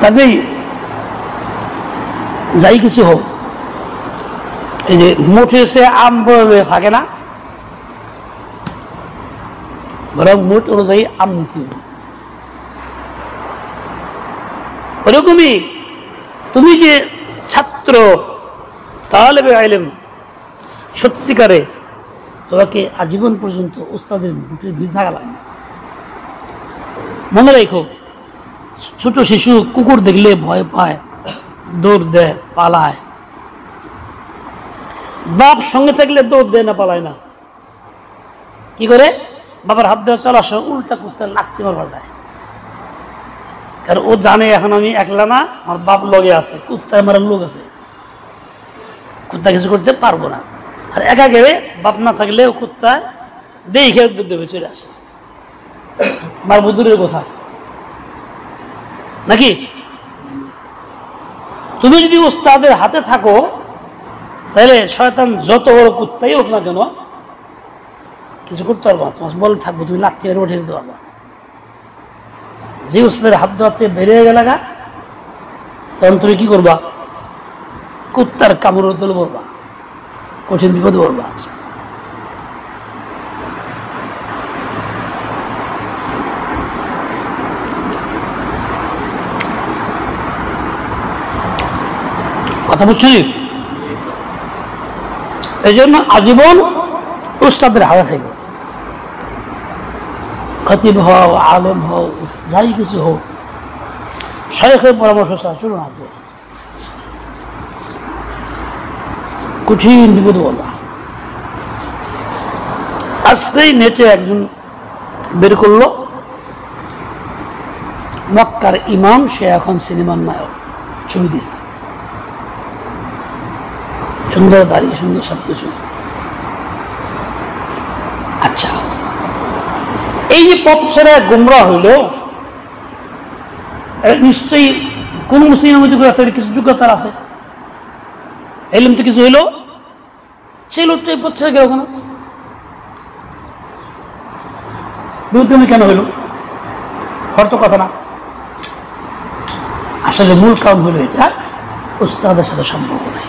কাজেই যাই কিছু হোক, এই যে মুঠে সে আম বয়ে থাকে না, বরং মুঠ অনুযায়ী আম নিতে হবে। ওরকমই তুমি যে ছাত্র তালেবে ইলম সত্যিকারে, তোমাকে আজীবন পর্যন্ত উস্তাদের মুঠের বিরুদ্ধে থাকা লাগবে। মনে রেখো, ছোট শিশু কুকুর দেখলে ভয় পায়, দৌড় দেয়, পালায়। বাপ সঙ্গে থাকলে দৌড় দেয় না, পালায় না। কি করে? বাবার হাত দেওয়া চলার সময় উল্টা কুত্তার লাত্তি মারবা যায়, কারণ ও জানে এখন আমি একলা না, আমার বাপ লগে আছে, কুত্তায় মারার লোক আছে, কুত্তা কিছু করতে পারবো না। আর একা গেলে বাপ না থাকলে ও কুত্তা দেখে দেবে, চলে আসে, মারবো দূরের কথা নাকি? তুমি যদি উস্তাদের হাতে থাকো, তাহলে শয়তান যত বড় কুত্তাই হোক না কেন কিছু করতে পারবো না, তোমার বলে থাকবো, তুমি লাথি মেরে উঠে দিতে পারবা। যে উস্তাদের হাত ধোয়াতে বেরিয়ে গেল গা, তখন তুমি কি করবা? কুত্তার কামড় তুলে পড়বা, কঠিন বিপদে পড়বা। কথা বুঝছি? এই জন্য আজীবন উস্তাদের হাতে থেকে, খতিব হও, আলেম হও, যাই কিছু হোক, শাইখের পরামর্শ ছাড়া চলুন না, কঠিন বিপদ বলবা। আজকেই নেটে একজন বের করলো, মক্কার ইমাম, সে এখন সিনেমার নায়ক, ছবি দিছে, সুন্দর দাঁড়িয়ে, সুন্দর সবকিছু। আচ্ছা, এই যে পথ ছেড়ে গুমরা হইল, নিশ্চয়ই কোন মুসলিমের মধ্যে কিছু যোগ্যতার আছে, এলিম তো কিছু হইল, সেই লোকটা এই পথ ছেড়ে গেল কেন? বিরুদ্ধে কেন হইল? হয়তো কথা না, আসলে মূল কারণ হইল এটা উস্তাদের সাথে সম্পর্ক নাই।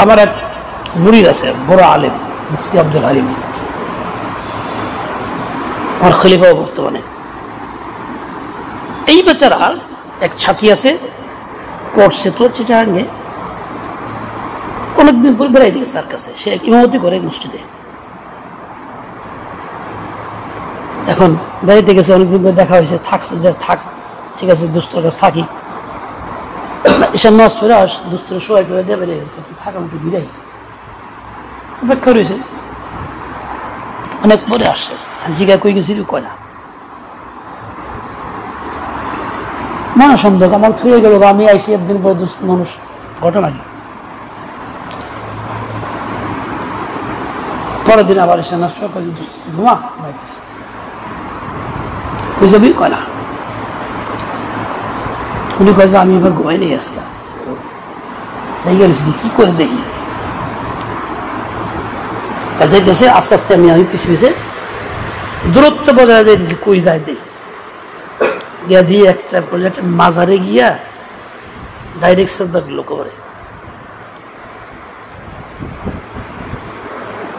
আমার এক মুরিদ আছে, বড় আলেম, মুফতি আব্দুল হালিম, আমার খলিফা বর্তমানে। এই বেচারা এক ছাতি আছে, পড়ছে তো চিটাগাঙ্গে, অনেকদিন পর বেড়াইতে গেছে তার কাছে, সে ইমামতি করে মসজিদে। এখন বেড়াইতে গেছে, অনেকদিন পর দেখা হয়েছে, থাকছে, যে থাক, ঠিক আছে, দোস্তর কাছে থাকি, ঈশান নামাজ পড়ে আস, দোস্তর সবাই করে দিয়ে বেরিয়ে গেছে, থাকা মতো বিদায় অপেক্ষা রয়েছে। অনেক পরে আসছে, জিগা কই গেছিল, কয় না, মনে সন্দেহ আমার থুয়ে গেল, আমি আইসি একদিন পরে, দোস্ত মানুষ, ঘটনা কি? পরের দিন আবার এসে নাচ ঘুমা বাইতেছে, কই যাবি? কয় না। উনি কয় যে আমি এবার ঘুমাই নেই আজকে, জায়গা রয়েছি, কি করে দেখি যাইতেছে, আস্তে আস্তে আমি পিছিয়ে পিছিয়ে দূরত্ব বজায় যাইতেছি, কই যায় দেখি, গিয়া দিয়ে এক একটা মাজারে গিয়া ডাইরেক্ট শ্রদ্ধা করলো করে,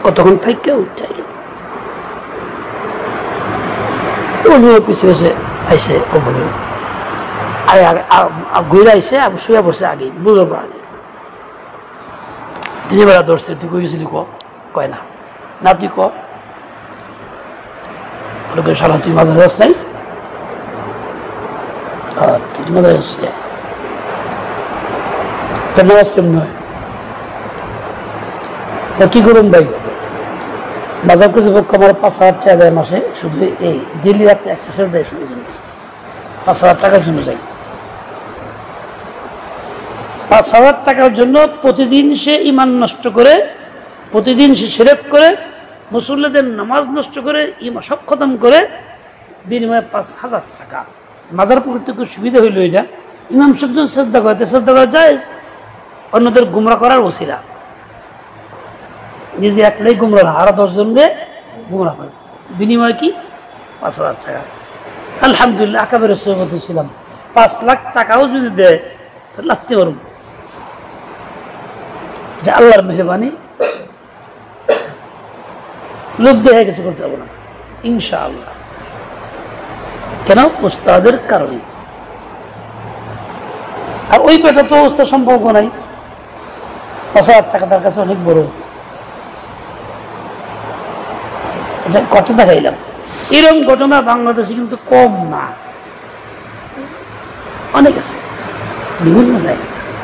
কতক্ষণ থাইকে উঠাইল, পিছিয়ে পিছিয়ে আইসে, ওখানে ঘুরে আইসে, শুয়ে পড়ছে আগে, বুঝলো আগে, তিনি বেলা ধরছে, তুই কই গেছিলি? কয় না, না তুই সারা তুই মাঝে যাস নাই, তুই মাঝে যাস, তোর নামাজ কেমন হয়? কি করুন ভাই, বাজার কর্তৃপক্ষ আমার 5,000 টাকা দেয় মাসে, শুধু এই ডেলি রাতে একটা সেট দেয়, শুনে 5,000 টাকার জন্য যাই, 5,000 টাকার জন্য প্রতিদিন সে ইমান নষ্ট করে, প্রতিদিন সে শিরক করে, মুসল্লিদের নামাজ নষ্ট করে, ইমান সব খতম করে, বিনিময়ে 5,000 টাকা। মাজার পক্ষে খুব সুবিধা হইল এটা, ইমাম সাহেব শ্রদ্ধা করতে, শ্রদ্ধা করা যায়, অন্যদের গুমরা করার ওসিলা, নিজে একলাই গুমরা না, আরো 10 জনকে গুমরা হয়। বিনিময় কি? 5,000 টাকা। আলহামদুলিল্লাহ, আকাবের সহবতে ছিলাম। 5 লাখ টাকাও যদি দেয় তো লাগতে পারব। এটা আল্লাহর মেহরবানি, লোক দেখে কিছু করতে পারবো না ইনশাআল্লাহ। কেন? উস্তাদের কারণে। আর ওই পেটা তো উস্তাদ সম্পর্ক নাই, 5,000 টাকা তার কাছে অনেক বড়। এটা কত দেখাইলাম। এরকম ঘটনা বাংলাদেশে কিন্তু কম না, অনেক আছে, বিভিন্ন জায়গায় আছে।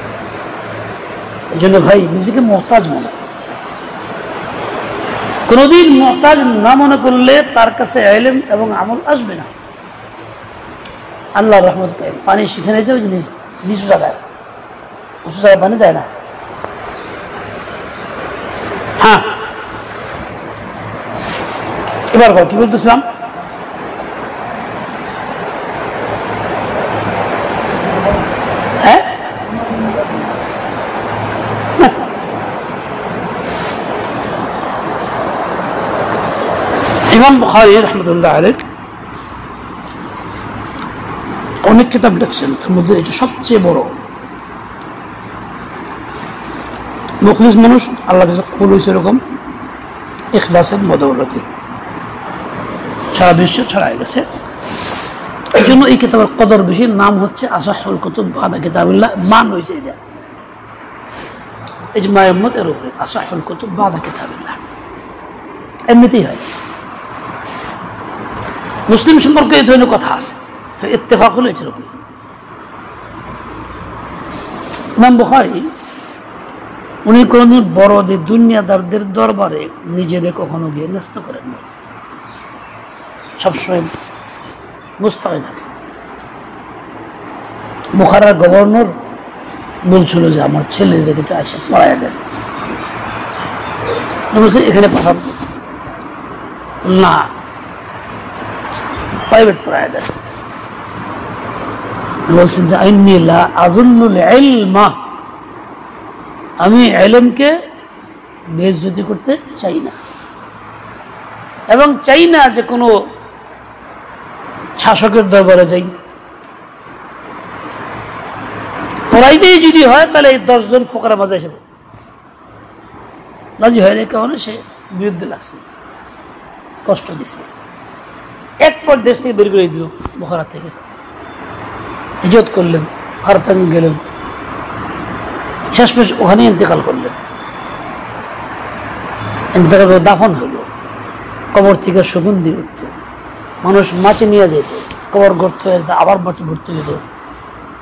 এই জন্য ভাই নিজেকে মুহতাজ মনে, কোনদিন মুহতাজ না মনে করলে তার কাছে ইলম এবং আমল আসবে না। আল্লাহর রহমত পাই, পানি সেখানে যাবে যে নিচু জায়গায়, উঁচু জায়গায় পানি যায় না। হ্যাঁ, এবার কি বলতেছিলাম? হ্যাঁ, ইমাম বুখারী রাহমাতুল্লাহ আলাইহি অনেক কিতাব লিখছেন, তার মধ্যে এটা সবচেয়ে বড়। মুখলিস মানুষ, আল্লাহ কাছে কবুল হয়েছে এরকম ইখলাসের বদৌলতে, সারা বিশ্ব ছড়ায় গেছে। এই জন্য এই কিতাবের কদর বেশি। নাম হচ্ছে আসাহুল কুতুব বাদা কিতাবিল্লাহ। মান হয়েছে এটা ইজমায়ে উম্মতের উপরে, আসাহুল কুতুব বাদা কিতাবিল্লাহ। এমনিতেই হয়। মুসলিম সম্পর্কে এই ধরনের কথা আছে, তো ইত্তেফাক হলো এটার উপরে। ইমাম বুখারী উনি কোনদিন বড়দের দুনিয়াদারদের দরবারে নিজেদের কখনো গিয়ে ন্যস্ত করেন না, সবসময় মুস্তাকিদ থাকছে। বুখারার গভর্নর বলছিল যে আমার ছেলেদের এটা এসে পড়ায় দেন, বলছে এখানে পাঠান না, প্রাইভেট পড়ায় দেন। বলছেন যে আইন্নী লা আযুন্নুল ইলমা, আমি ইলমকে বেইজ্জতি করতে চাই না, এবং চাই না যে কোনো শাসকের দরবারে যাই। পড়াইতেই যদি হয় তাহলে এই 10 জন ফোকারা মাঝে এসে রাজি হয় না, কারণে সে বিরুদ্ধে লাগছে, কষ্ট দিছে। একবার দেশ থেকে বের করে দিল, বুখারা থেকে হিজরত করলেন, ফারতান গেলেন, শেষমেশ ওখানে ইন্তেকাল করলেন। ইন্তেকাল করে দাফন হইল, কবর থেকে সুগন্ধি উঠত, মানুষ মাটি নিয়ে যেত, কবর গর্ত হয়ে যেত, আবার মাটি ভর্তি হইত,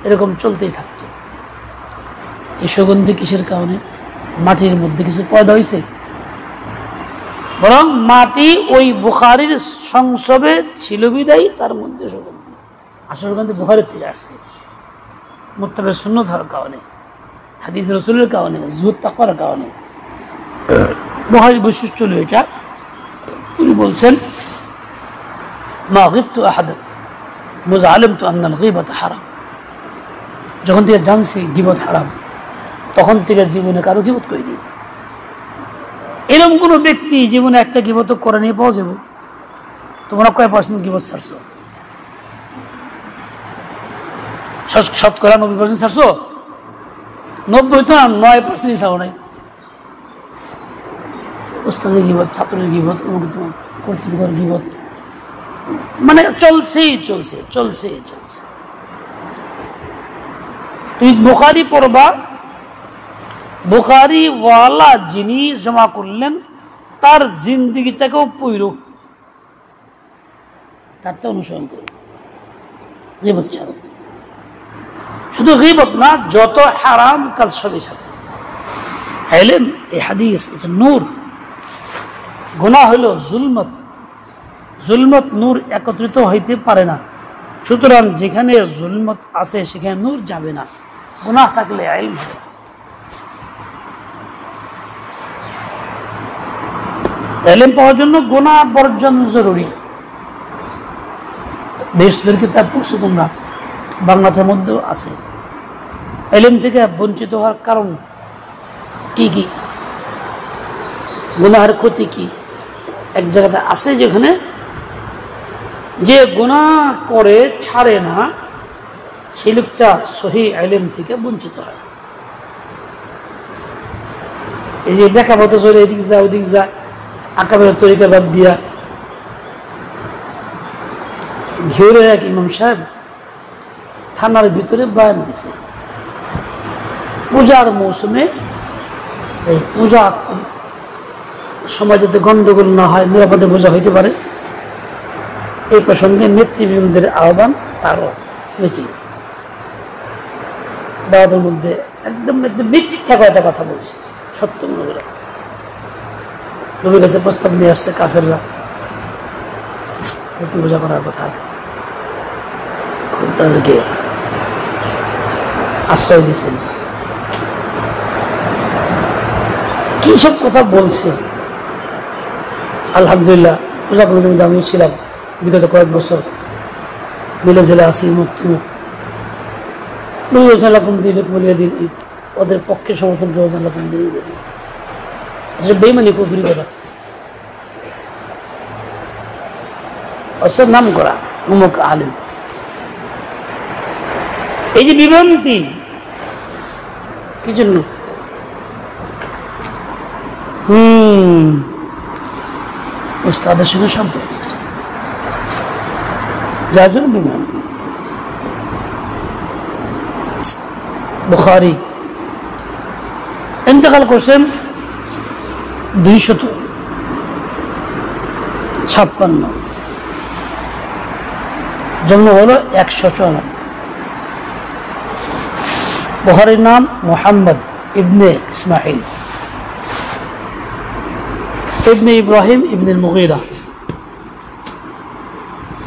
এরকম চলতেই থাকত। এই সুগন্ধি কিসের কারণে? মাটির মধ্যে কিছু পয়দা হয়েছে, বরং মাটি ওই বুখারীর সংসবে ছিল বিদায়ী তার মধ্যে সুগন্ধি। আসল সুগন্ধি বুখারীর থেকে আসছে, মুত্তাবি'উস সুন্নাত হওয়ার কারণে, হাদিস রাসূলের কারণে, যুহদ তাকওয়ার কারণে। বুখারীর বৈশিষ্ট্য হলো এটা। উনি বলছেন মা গিবতু আহাদান মুয আলিমতু আন্না আল-গীবাতা হারাম। যখন থেকে জানছি গীবত হারাম, তখন থেকে জীবনে কারো গীবত করিনি। এরকম কোনো ব্যক্তি জীবনে একটা গীবত করে নিয়ে পাওয়া যাবে? তোমরা কয় পার্সেন্ট গীবত ছাড়ছো? শতকরা 90% ছাড়ছো? 90 তো না, 9% ছাড়ো নাই। উস্তাদের গীবত, ছাত্রের গীবত, কর্তৃপক্ষের গীবত, মানে চলছেই চলছে চলছেই চলছে। তুমি বুখারী পড়বা, বুখারী ওয়ালা যিনি জমা করলেন তার জিন্দিগিটাকেও পড়ো, তারটা অনুসরণ করো, গীবত ছাড়ো। শুধু গীবত না, যত হারাম কাজ সবই ছাড়ো। ইলম, এই হাদিস, এটা নূর। গুনাহ হলো জুলমত, জুলমত নূর একত্রিত হইতে পারে না। সুতরাং যেখানে জুলমত আছে সেখানে নূর যাবে না। গুনাহ থাকলে ইলম হবে। ইলম পাওয়ার জন্য গুনাহ বর্জন জরুরি। বেশির কিতাব পড়ছো তোমরা, বাংলাদেশের মধ্যেও আছে। ইলম থেকে বঞ্চিত হওয়ার কারণ কি কি? গুনাহের ক্ষতি কি? এক জায়গাতে আছে যেখানে যে গুনাহ করে ছাড়ে না সেই লোকটা সহিহ ইলম থেকে বঞ্চিত হয়। এই যে বেকা মতো চলে এদিক যা ওদিক যা, আকাবের তরিকা বাদ দিয়া, ঘিউরে এক ইমাম সাহেব থানার ভিতরে বয়ান দিছে পূজার মৌসুমে এই পূজা সময় যাতে গন্ডগোল না হয়, নিরাপদে পূজা হইতে পারে, এই প্রসঙ্গে নেতৃবৃন্দের আহ্বান তারও মিটিং। দাওয়াতের মধ্যে একদম মিথ্যা কয়টা কথা বলছে, সত্য মনে করে নবীর কাছে প্রস্তাব নিয়ে আসছে কাফেররা মূর্তি পূজা করার কথা, তাদেরকে আশ্রয় দিয়েছেন। কি সব কথা বলছে। আলহামদুলিল্লাহ পূজা কমিটির মধ্যে আমিও ছিলাম বিগত কয়েক বছর, মিলে জেলে আসি মুক্তি মুখ দিন ওদের পক্ষে সমর্থন করে বেইমানি কুফরি কথা নাম করা উমুক আলিম। এই যে বিভ্রান্তি কি জন্য? উস্তাদের সঙ্গে সম্পর্ক, যার জন্য বিভ্রান্তি। বুখারী ইন্তেকাল করছেন 256, জন্ম হলো 194। বুখারীর নাম মুহাম্মদ ইবনে ইসমাইল ইবনে ইব্রাহিম ইবনে মুগীরা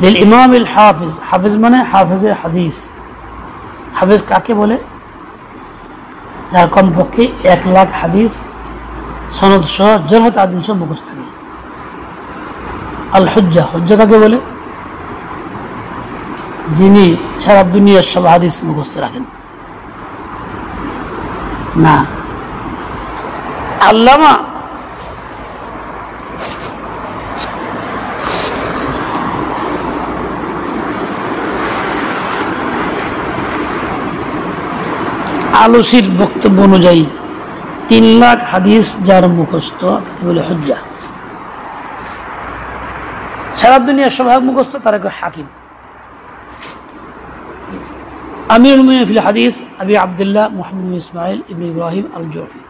লিল ইমাম আল হাফিজ। হাফিজ মানে হাফিজে হাদিস। হাফিজ কাকে বলে? যার কমপক্ষে 1 লাখ হাদিস সনদ সহ জরহ তাদিল সহ মুখস্থ থাকে। আল হুজ্জা, হুজ্জা কাকে বলে? যিনি সারা দুনিয়ার সব হাদিস মুখস্থ রাখেন না। আল্লামা আলোসির বক্তব্য অনুযায়ী 3 লাখ হাদিস যার মুখস্থ তাকে বলে হুজ্জা। সারা দুনিয়ার সব মুখস্থ তারা হাকিম। আমিরুল মুমিনিন ফিল হাদিস আবি আব্দুল্লাহ মুহাম্মদ ইসমাইল ইবনে ইব্রাহিম আল জৌফি।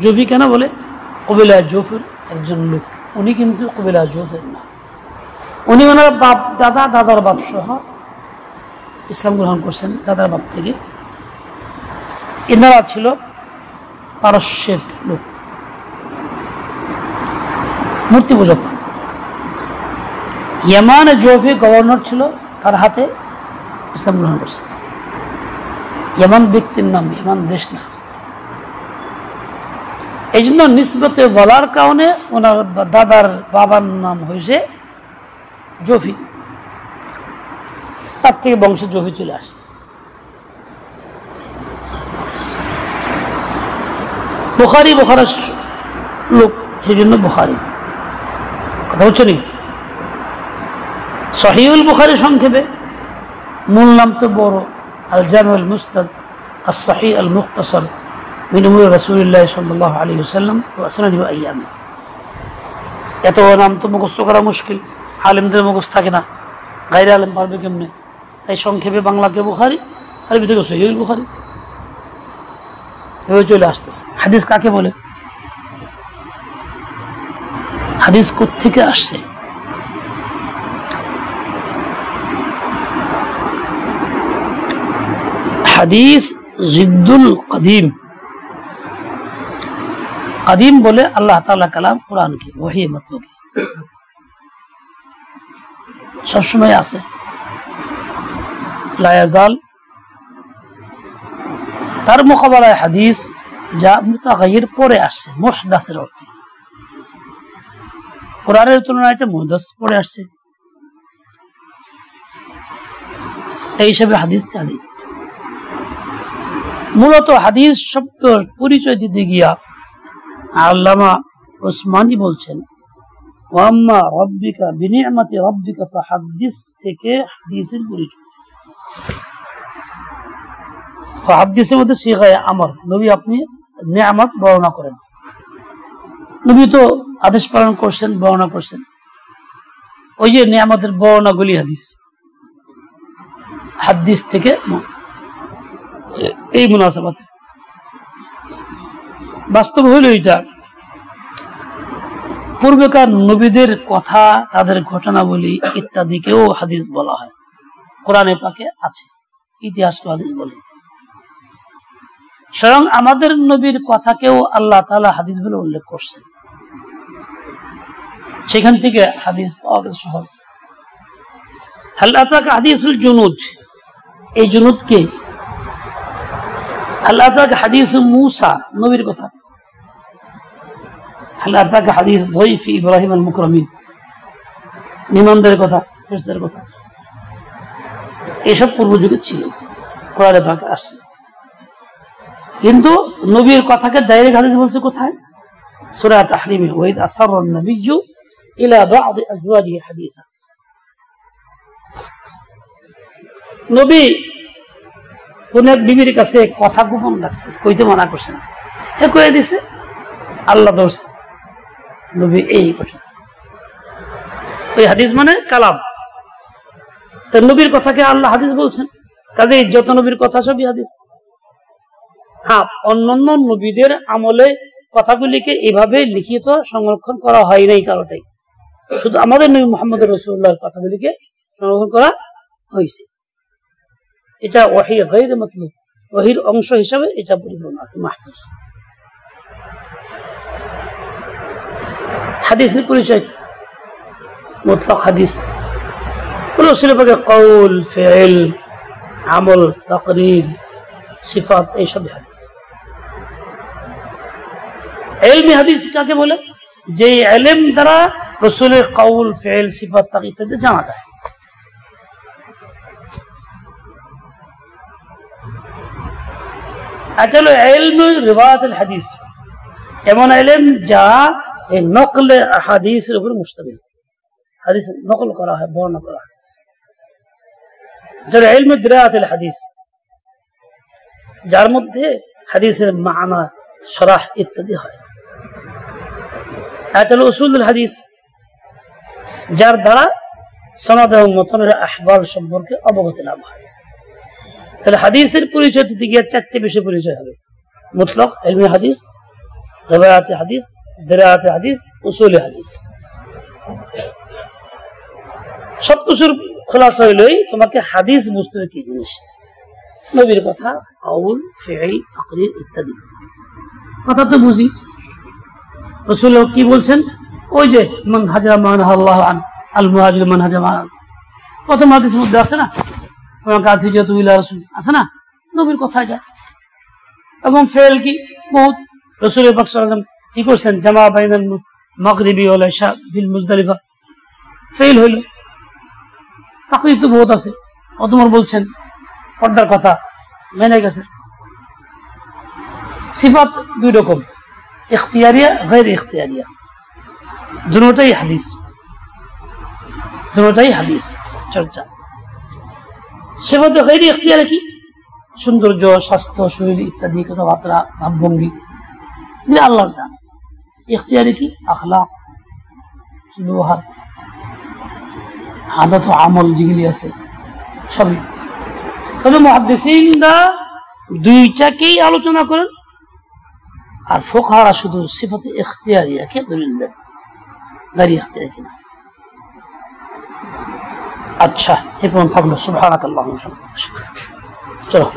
জৌফি কেন বলে? কবিলা জৌফির একজন লোক। উনি কিন্তু কবিলা জৌফির না, উনি ওনার বাপ দাদা দাদার বাপ সহ ইসলাম গ্রহণ করছেন দাদার বাপ থেকে। এনারা ছিল পারস্যের লোক, মূর্তি পূজক। ইয়ামানে জৌফি গভর্নর ছিল, তার হাতে ইসলাম গ্রহণ করছে। ইয়ামান ব্যক্তির নাম, ইয়ামান দেশ না। এই জন্য নিসবতে বলার কারণে ওনার দাদার বাবার নাম হয়েছে জৌফি, তার থেকে বংশে জৌফি চলে আসছে। বুখারী বুখারার লোক, সেই জন্য বুখারী। কথা হচ্ছে নি? সহিহুল বুখারী সংক্ষেপে, মূল নাম তো বড়, আল জামিউল মুসনাদ আস সহিহ আল মুখতাসার মিন উমুরি রাসূলিল্লাহ সাল্লাল্লাহু আলাইহি ওয়াসাল্লাম ওয়া আসনাদি ওয়া আইয়ামি। এত নাম তো মুখস্থ করা মুশকিল, আলেমদের মুখস্থ থাকে না, গায়রে আলেম পারবে কেমনে? তাই সংক্ষেপে বাংলাকে বুখারী, আরবি থেকে সহিহুল বুখারী এভাবে চলে আসতেছে। হাদিস কাকে বলে? হাদিস কোত্থেকে আসছে? হাদিস জিদ্দুল কদিম। কদিম বলে আল্লাহ তাআলা কালাম কোরআনকে, ওহী মতলব সবসময় আছে, লা ইয়াজাল। তার মোকাবেলায় হাদিস যা মুতাগায়্যির পরে আসছে, মুহদাসের অর্থে। কোরআনের তুলনায় এটা মুহদাস পরে আসছে, এই হিসাবে হাদিসকে হাদিস। মূলত হাদিস শব্দের পরিচয় দিতে গিয়া আল্লামা উসমানী বলছেন ওয়াম্মা রাব্বিকা বিনি'মাতি রাব্বিকা ফাহাদ্দিস থেকে হাদিসের পরিচয়। ফাহাদ্দিসের মধ্যে সিগায়ে আমর, নবী আপনি নিয়ামত বর্ণনা করেন। নবী তো আদেশ পালন করছেন, বর্ণনা করছেন, ওই যে নিয়ামতের বর্ণনাগুলি হাদিস, হাদিস থেকে এই মুনাসাবাতে বাস্তব হইল এটা। পূর্বেকার নবীদের কথা, তাদের ঘটনাবলী ইত্যাদিকেও হাদিস বলা হয়, কোরআনে পাকে আছে, ইতিহাসকে হাদিস বলে। স্বয়ং আমাদের নবীর কথাকেও আল্লাহ তাআলা হাদিস বলে উল্লেখ করছেন, সেখান থেকে হাদিস পাওয়া গেছে সহজ। হাল আতাকা হাদিসুল জুনুদ, এই জুনুদ কে? হাল আতাকা হাদিসু মূসা, নবীর কথা। হাল আতাকা হাদিস যায়ফি ইব্রাহিম আল মুকরামিন, মেহমানদের কথা, ফেরেশতাদের কথা। এসব পূর্ব যুগে ছিল, কোরআনে পাকে আসছে। কিন্তু নবীর কথাকে ডাইরেক্ট হাদিস বলছে কোথায়? সূরা তাহরিমে, ওয়াইদ আসাররান নাবিয়্যু ইলা বা'দ আজওয়াজিহি হাদিসা। নবী কোন এক বিবির কাছে কথা গোপন রাখছে, কইতে মানা করছেন, হে কয়ে দিছে, আল্লাহ ধরছে নবী এই কথা। ওই হাদিস মানে কালাম, তো নবীর কথাকে আল্লাহ হাদিস বলছেন, কাজেই যত নবীর কথা সবই হাদিস। হ্যাঁ, অন্যান্য নবীদের আমলে কথাগুলিকে এভাবে লিখিত সংরক্ষণ করা হয় নাই কারোটাই, শুধু আমাদের নবী মুহাম্মদ রাসূলুল্লাহর কথাগুলিকে সংরক্ষণ করা হয়েছে। এটা ওহী গায়রে মাতলুব, ওহীর অংশ হিসাবে এটা পরিপূর্ণ আছে, মাহফুজ। হাদিসের পরিচয় কি? মুতলাক হাদিস রাসূলের পাকের কওল, ফি'ল, আমল, তাকরীর, সিফাত, এইসব হাদিস। ইলমি হাদিস কাকে বলে? যে ইলম দ্বারা রাসূলের কওল, ফি'ল, সিফাত, তাকরীর ইত্যাদি জানা যায়। আসলে ইলমু রিওয়ায়াতুল হাদিস এমন ইলম যা এই নকলে হাদিসের উপর মুশতামিল, হাদিস নকল করা হয়, বর্ণনা করা হয়। যার ইলমু দিরায়াতুল হাদিস, যার মধ্যে হাদিসের মানা, শরহ ইত্যাদি হয়। এটা হলো উসুলুল হাদিস, যার দ্বারা সনদ এবং মতনের আহওয়াল সম্পর্কে অবগতি লাভ হয়। তাহলে হাদিসের পরিচয় দিতে গিয়ে চারটি বিষয় পরিচয় হবে: মুতলাক ইলমি হাদিস, রিওয়ায়াতে হাদিস, দিরায়াতে হাদিস, উসুল হাদিস। সবকিছুর খোলাসা হইলই তোমাকে হাদিস বুঝতে হবে কি জিনিস। নবীর কথা, কওল, ফি'ল, তাকরীর ইত্যাদি কথা তো বুঝি। রাসূল কি বলছেন? ওই যে মান হাজা মান আল্লাহু আন আল মুহাজির মান হাজা মান, প্রথম হাদিসের মধ্যে আছে না, হিজরাতু ইলা রাসূল, আছে না, নবীর কথা এটা। এবং ফি'ল কি? বহুত। রাসূল পাক সাল্লাল্লাহু আলাইহি ওয়াসাল্লাম কি করছেন? জামা বাইনাল মাগরিবি ওয়াল ইশা বিল মুজদালিফা, ফি'ল হইল। তাকরীর তো বহুত আছে, ওমর বলছেন পর্দার কথা, মেনে গেছে। সিফাত দুই রকম, ইখতিয়ারিয়া, গায়র ইখতিয়ারিয়া, দুটোটাই হাদিস, দুটোটাই হাদিস চর্চা। সিফাত গায়র ইখতিয়ারি কি? সৌন্দর্য, স্বাস্থ্য, শরীর ইত্যাদি, কথাবার্তা, ভাবভঙ্গি, আল্লাহর দান। ইখতিয়ারি কি? আখলাক, ব্যবহার, আদত, আমল যেগুলি আছে সবই। তবে মুহাদ্দিসিনরা দুইটাকেই আলোচনা করেন, আর ফুকাহারা শুধু সিফাতে ইখতিয়ারিয়াকে দলিল দেন, গায়র ইখতিয়ারি কিনা। আচ্ছা, এই পর্যন্ত থাকলো। সুবহানাকাল্লাহুম্মা ওয়া বিহামদিকা। চলো।